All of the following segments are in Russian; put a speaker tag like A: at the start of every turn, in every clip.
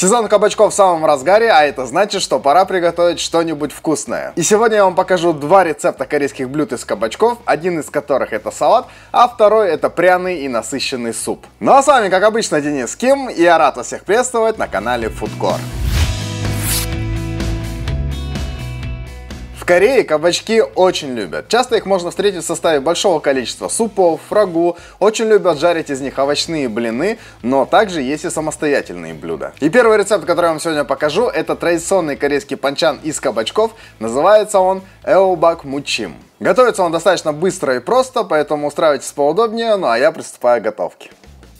A: Сезон кабачков в самом разгаре, а это значит, что пора приготовить что-нибудь вкусное. И сегодня я вам покажу два рецепта корейских блюд из кабачков, один из которых это салат, а второй это пряный и насыщенный суп. Ну а с вами, как обычно, Денис Ким, и я рад вас всех приветствовать на канале Foodcore. В Корее кабачки очень любят. Часто их можно встретить в составе большого количества супов, рагу. Очень любят жарить из них овощные блины, но также есть и самостоятельные блюда. И первый рецепт, который я вам сегодня покажу, это традиционный корейский панчан из кабачков. Называется он Эобак Мучим. Готовится он достаточно быстро и просто, поэтому устраивайтесь поудобнее, ну а я приступаю к готовке.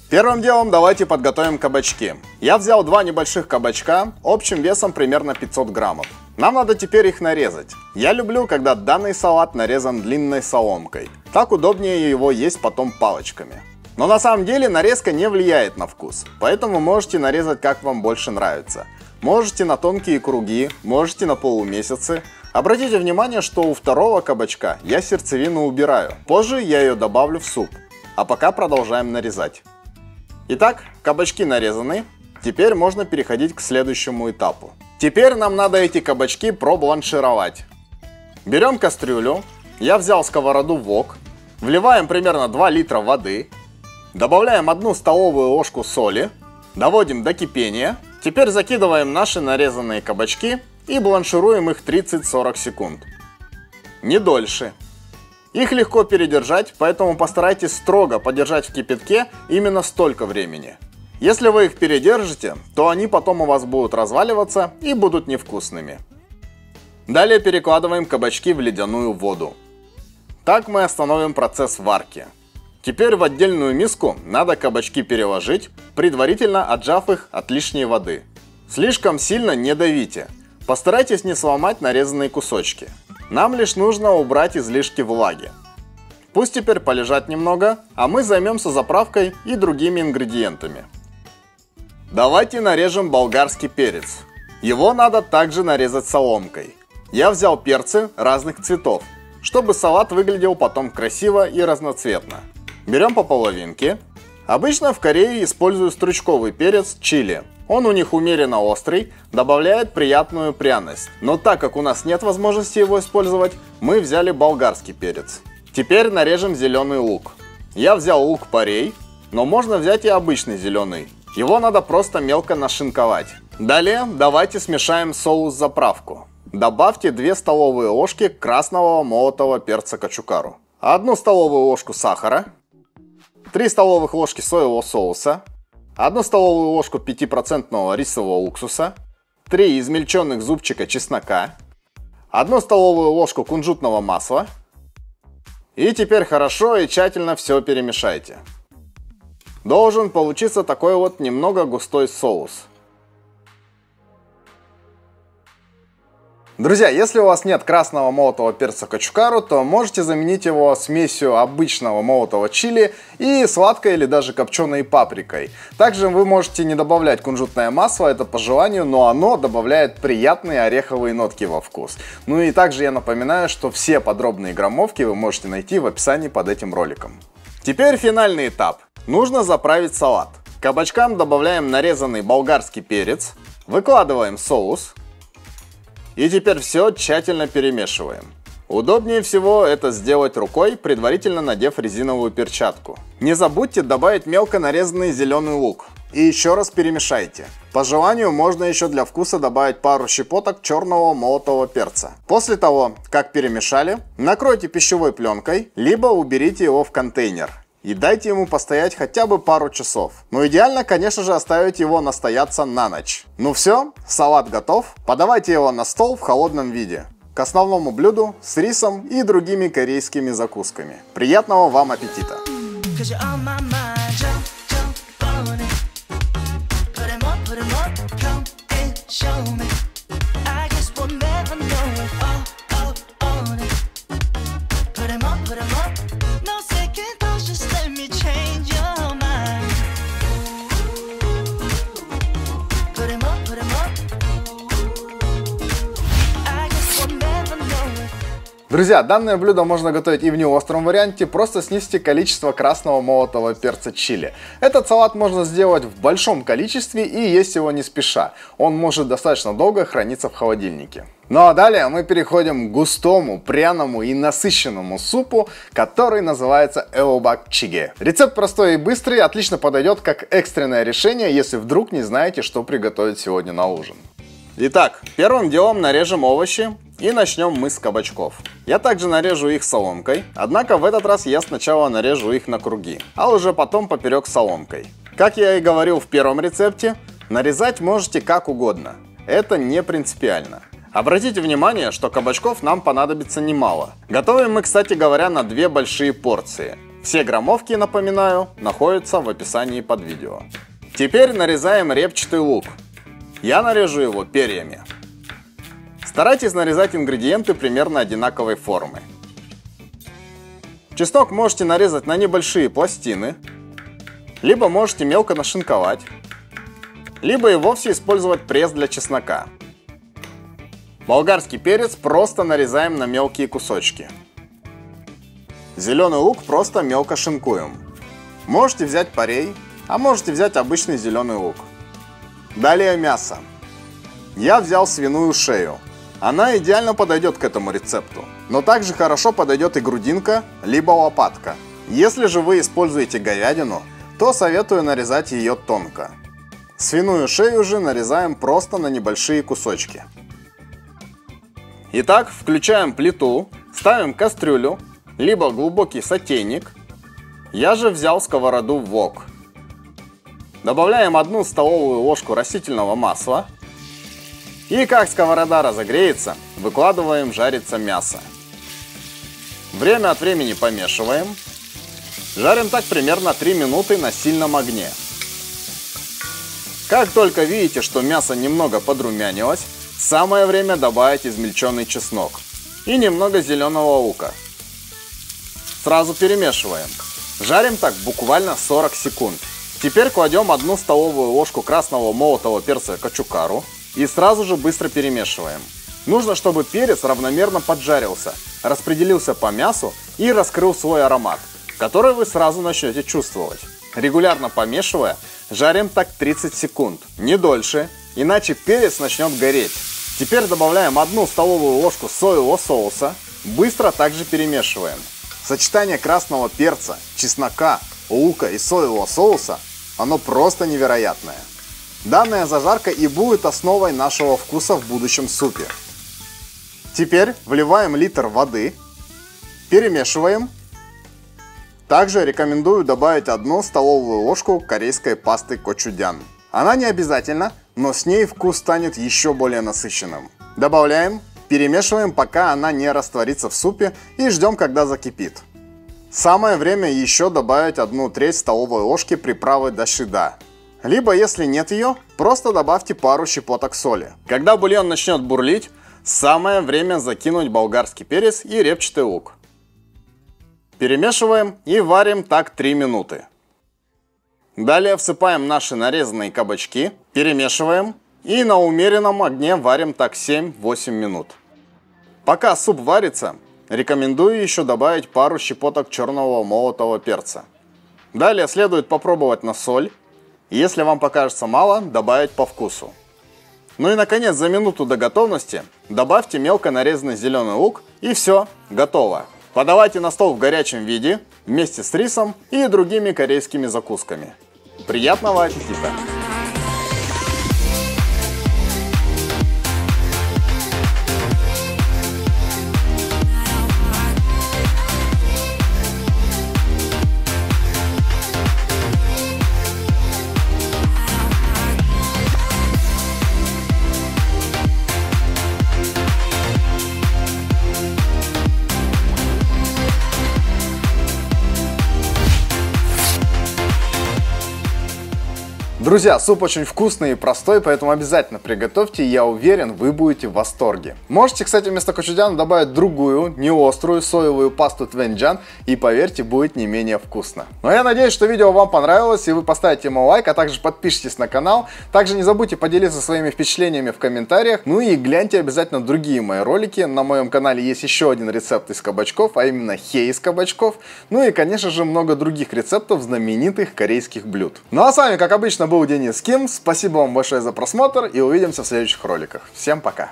A: Первым делом давайте подготовим кабачки. Я взял два небольших кабачка, общим весом примерно 500 граммов. Нам надо теперь их нарезать. Я люблю, когда данный салат нарезан длинной соломкой. Так удобнее его есть потом палочками. Но на самом деле нарезка не влияет на вкус, поэтому можете нарезать как вам больше нравится. Можете на тонкие круги, можете на полумесяцы. Обратите внимание, что у второго кабачка я сердцевину убираю. Позже я ее добавлю в суп. А пока продолжаем нарезать. Итак, кабачки нарезаны. Теперь можно переходить к следующему этапу. Теперь нам надо эти кабачки пробланшировать. Берем кастрюлю. Я взял сковороду вок. Вливаем примерно 2 литра воды. Добавляем 1 столовую ложку соли. Доводим до кипения. Теперь закидываем наши нарезанные кабачки и бланшируем их 30-40 секунд. Не дольше. Их легко передержать, поэтому постарайтесь строго подержать в кипятке именно столько времени. Если вы их передержите, то они потом у вас будут разваливаться и будут невкусными. Далее перекладываем кабачки в ледяную воду. Так мы остановим процесс варки. Теперь в отдельную миску надо кабачки переложить, предварительно отжав их от лишней воды. Слишком сильно не давите. Постарайтесь не сломать нарезанные кусочки. Нам лишь нужно убрать излишки влаги. Пусть теперь полежат немного, а мы займемся заправкой и другими ингредиентами. Давайте нарежем болгарский перец. Его надо также нарезать соломкой. Я взял перцы разных цветов, чтобы салат выглядел потом красиво и разноцветно. Берем по половинке. Обычно в Корее используют стручковый перец чили. Он у них умеренно острый, добавляет приятную пряность. Но так как у нас нет возможности его использовать, мы взяли болгарский перец. Теперь нарежем зеленый лук. Я взял лук-порей, но можно взять и обычный зеленый. Его надо просто мелко нашинковать. Далее давайте смешаем соус-заправку. Добавьте 2 столовые ложки красного молотого перца кочукару, 1 столовую ложку сахара, 3 столовых ложки соевого соуса, 1 столовую ложку 5% рисового уксуса, 3 измельченных зубчика чеснока, 1 столовую ложку кунжутного масла. И теперь хорошо и тщательно все перемешайте. Должен получиться такой вот немного густой соус. Друзья, если у вас нет красного молотого перца кочукару, то можете заменить его смесью обычного молотого чили и сладкой или даже копченой паприкой. Также вы можете не добавлять кунжутное масло, это по желанию, но оно добавляет приятные ореховые нотки во вкус. Ну и также я напоминаю, что все подробные граммовки вы можете найти в описании под этим роликом. Теперь финальный этап. Нужно заправить салат. К кабачкам добавляем нарезанный болгарский перец, выкладываем соус и теперь все тщательно перемешиваем. Удобнее всего это сделать рукой, предварительно надев резиновую перчатку. Не забудьте добавить мелко нарезанный зеленый лук и еще раз перемешайте. По желанию можно еще для вкуса добавить пару щепоток черного молотого перца. После того, как перемешали, накройте пищевой пленкой, либо уберите его в контейнер. И дайте ему постоять хотя бы пару часов. Но идеально, конечно же, оставить его настояться на ночь. Ну все, салат готов. Подавайте его на стол в холодном виде. К основному блюду с рисом и другими корейскими закусками. Приятного вам аппетита! Друзья, данное блюдо можно готовить и в неостром варианте, просто снизьте количество красного молотого перца чили. Этот салат можно сделать в большом количестве и есть его не спеша. Он может достаточно долго храниться в холодильнике. Ну а далее мы переходим к густому, пряному и насыщенному супу, который называется эобак чиге. Рецепт простой и быстрый, отлично подойдет как экстренное решение, если вдруг не знаете, что приготовить сегодня на ужин. Итак, первым делом нарежем овощи и начнем мы с кабачков. Я также нарежу их соломкой, однако в этот раз я сначала нарежу их на круги, а уже потом поперек соломкой. Как я и говорил в первом рецепте, нарезать можете как угодно, это не принципиально. Обратите внимание, что кабачков нам понадобится немало. Готовим мы, кстати говоря, на 2 большие порции. Все граммовки, напоминаю, находятся в описании под видео. Теперь нарезаем репчатый лук. Я нарежу его перьями. Старайтесь нарезать ингредиенты примерно одинаковой формы. Чеснок можете нарезать на небольшие пластины, либо можете мелко нашинковать, либо и вовсе использовать пресс для чеснока. Болгарский перец просто нарезаем на мелкие кусочки. Зеленый лук просто мелко шинкуем. Можете взять порей, а можете взять обычный зеленый лук. Далее мясо. Я взял свиную шею. Она идеально подойдет к этому рецепту. Но также хорошо подойдет и грудинка, либо лопатка. Если же вы используете говядину, то советую нарезать ее тонко. Свиную шею же нарезаем просто на небольшие кусочки. Итак, включаем плиту, ставим кастрюлю, либо глубокий сотейник. Я же взял сковороду вок. Добавляем 1 столовую ложку растительного масла. И как сковорода разогреется, выкладываем жариться мясо. Время от времени помешиваем. Жарим так примерно 3 минуты на сильном огне. Как только видите, что мясо немного подрумянилось, самое время добавить измельченный чеснок и немного зеленого лука. Сразу перемешиваем. Жарим так буквально 40 секунд. Теперь кладем 1 столовую ложку красного молотого перца кочукару и сразу же быстро перемешиваем. Нужно, чтобы перец равномерно поджарился, распределился по мясу и раскрыл свой аромат, который вы сразу начнете чувствовать. Регулярно помешивая, жарим так 30 секунд, не дольше, иначе перец начнет гореть. Теперь добавляем 1 столовую ложку соевого соуса, быстро также перемешиваем. Сочетание красного перца, чеснока, лука и соевого соуса, оно просто невероятное. Данная зажарка и будет основой нашего вкуса в будущем супе. Теперь вливаем литр воды, перемешиваем. Также рекомендую добавить 1 столовую ложку корейской пасты кочудян. Она не обязательна, но с ней вкус станет еще более насыщенным. Добавляем, перемешиваем, пока она не растворится в супе, и ждем, когда закипит. Самое время еще добавить 1/3 столовой ложки приправы дашида. Либо, если нет ее, просто добавьте пару щепоток соли. Когда бульон начнет бурлить, самое время закинуть болгарский перец и репчатый лук. Перемешиваем и варим так 3 минуты. Далее всыпаем наши нарезанные кабачки, перемешиваем и на умеренном огне варим так 7-8 минут. Пока суп варится, рекомендую еще добавить пару щепоток черного молотого перца. Далее следует попробовать на соль. Если вам покажется мало, добавить по вкусу. Ну и наконец, за минуту до готовности добавьте мелко нарезанный зеленый лук и все, готово. Подавайте на стол в горячем виде вместе с рисом и другими корейскими закусками. Приятного аппетита! Друзья, суп очень вкусный и простой, поэтому обязательно приготовьте, и я уверен, вы будете в восторге. Можете, кстати, вместо кочуджян добавить другую, не острую соевую пасту твенджан, и поверьте, будет не менее вкусно. Но я надеюсь, что видео вам понравилось, и вы поставите ему лайк, а также подпишитесь на канал. Также не забудьте поделиться своими впечатлениями в комментариях, ну и гляньте обязательно другие мои ролики. На моем канале есть еще один рецепт из кабачков, а именно хе из кабачков. Ну и, конечно же, много других рецептов знаменитых корейских блюд. Ну а с вами, как обычно, был Денис Ким. Спасибо вам большое за просмотр и увидимся в следующих роликах. Всем пока!